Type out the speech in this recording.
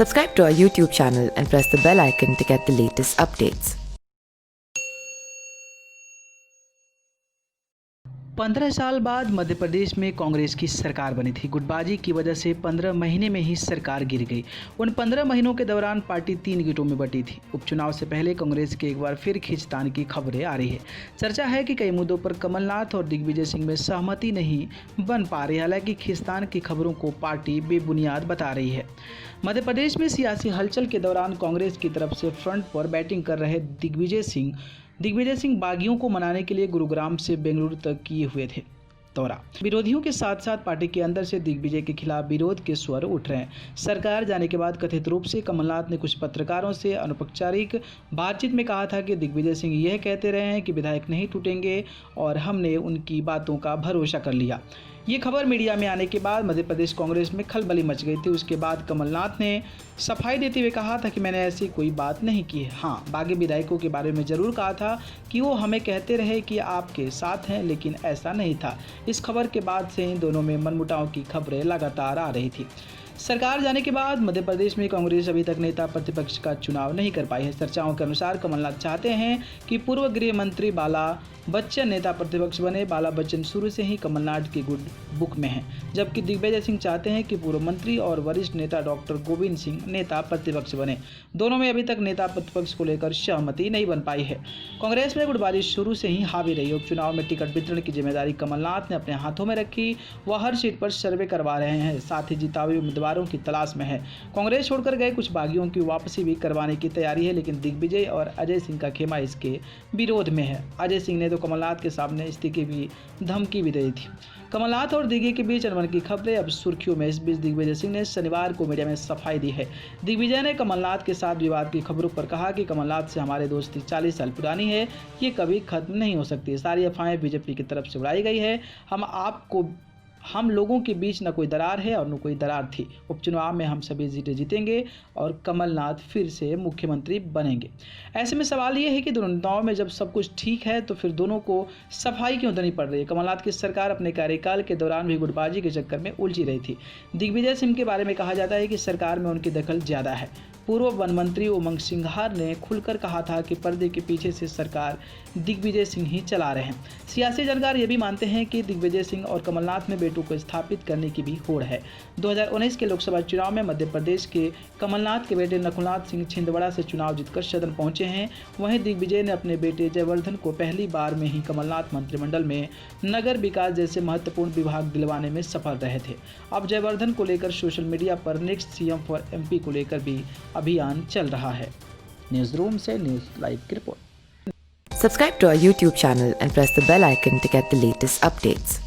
Subscribe to our YouTube channel and press the bell icon to get the latest updates. 15 साल बाद मध्य प्रदेश में कांग्रेस की सरकार बनी थी। गुटबाजी की वजह से 15 महीने में ही सरकार गिर गई। उन 15 महीनों के दौरान पार्टी 3 गुटों में बटी थी। उपचुनाव से पहले कांग्रेस की एक बार फिर खींचतान की खबरें आ रही है। चर्चा है कि कई मुद्दों पर कमलनाथ और दिग्विजय सिंह में सहमति नहीं बन पा रही। हालांकि खींचतान की खबरों को पार्टी बेबुनियाद बता रही है। मध्य प्रदेश में सियासी हलचल के दौरान कांग्रेस की तरफ से फ्रंट पर बैटिंग कर रहे दिग्विजय सिंह बागियों को मनाने के लिए गुरुग्राम से बेंगलुरु तक किए हुए थे दौरा। विरोधियों के साथ साथ पार्टी के अंदर से दिग्विजय के खिलाफ विरोध के स्वर उठ रहे हैं। सरकार जाने के बाद कथित रूप से कमलनाथ ने कुछ पत्रकारों से अनौपचारिक बातचीत में कहा था कि दिग्विजय सिंह यह कहते रहे हैं कि विधायक नहीं टूटेंगे और हमने उनकी बातों का भरोसा कर लिया। ये खबर मीडिया में आने के बाद मध्य प्रदेश कांग्रेस में खलबली मच गई थी। उसके बाद कमलनाथ ने सफाई देते हुए कहा था कि मैंने ऐसी कोई बात नहीं की है। हाँ, बागी विधायकों के बारे में ज़रूर कहा था कि वो हमें कहते रहे कि आपके साथ हैं, लेकिन ऐसा नहीं था। इस खबर के बाद से इन दोनों में मनमुटाव की खबरें लगातार आ रही थी। सरकार जाने के बाद मध्य प्रदेश में कांग्रेस अभी तक नेता प्रतिपक्ष का चुनाव नहीं कर पाई है। चर्चाओं के अनुसार कमलनाथ चाहते हैं कि पूर्व गृह मंत्री बाला बच्चन नेता प्रतिपक्ष बने। बाला बच्चन शुरू से ही कमलनाथ की गुड बुक में हैं, जबकि दिग्विजय सिंह चाहते हैं कि पूर्व मंत्री और वरिष्ठ नेता डॉक्टर गोविंद सिंह नेता प्रतिपक्ष बने। दोनों में अभी तक नेता प्रतिपक्ष को लेकर सहमति नहीं बन पाई है। कांग्रेस में गुटबाजी शुरू से ही हावी रही। उपचुनाव में टिकट वितरण की जिम्मेदारी कमलनाथ ने अपने हाथों में रखी। वह हर सीट पर सर्वे करवा रहे हैं, साथ ही जिताए हुए उम्मीदवारों की तलाश में है। कांग्रेस छोड़कर गए कुछ बागियों की वापसी भी करवाने की तैयारी है, लेकिन दिग्विजय और अजय सिंह का खेमा इसके विरोध में है। अजय सिंह ने तो कमलनाथ के सामने इस्तीफे की धमकी भी दी थी। कमलनाथ और दिग्विजय के बीच अनबन की खबरें अब सुर्खियों में। इस बीच दिग्विजय सिंह ने शनिवार को मीडिया में सफाई दी है। दिग्विजय ने कमलनाथ के साथ विवाद की खबरों पर कहा कि कमलनाथ से हमारी दोस्ती 40 साल पुरानी है, ये कभी खत्म नहीं हो सकती। सारी अफवाहें बीजेपी की तरफ से उड़ाई गई है। हम लोगों के बीच न कोई दरार है और न कोई दरार थी। उपचुनाव में हम सभी सीटें जीतेंगे और कमलनाथ फिर से मुख्यमंत्री बनेंगे। ऐसे में सवाल ये है कि दोनों नेताओं में जब सब कुछ ठीक है तो फिर दोनों को सफाई क्यों देनी पड़ रही है। कमलनाथ की सरकार अपने कार्यकाल के दौरान भी गुटबाजी के चक्कर में उलझी रही थी। दिग्विजय सिंह के बारे में कहा जाता है कि सरकार में उनकी दखल ज़्यादा है। पूर्व वन मंत्री उमंग सिंघार ने खुलकर कहा था कि पर्दे के पीछे से सरकार दिग्विजय सिंह ही चला रहे हैं। सियासी जानकार ये भी मानते हैं कि दिग्विजय सिंह और कमलनाथ में बेटों को स्थापित करने की भी होड़ है। 2019 के लोकसभा चुनाव में मध्य प्रदेश के कमलनाथ के बेटे नकुलनाथ सिंह छिंदवाड़ा से चुनाव जीतकर सदन पहुंचे हैं। वहीं दिग्विजय ने अपने बेटे जयवर्धन को पहली बार में ही कमलनाथ मंत्रिमंडल में नगर विकास जैसे महत्वपूर्ण विभाग दिलवाने में सफल रहे थे। अब जयवर्धन को लेकर सोशल मीडिया पर नेक्स्ट सीएम फॉर एमपी को लेकर भी अभियान चल रहा है। न्यूज़ रूम से न्यूज़ लाइव की report. Subscribe to our YouTube channel and press the bell icon to get the latest updates.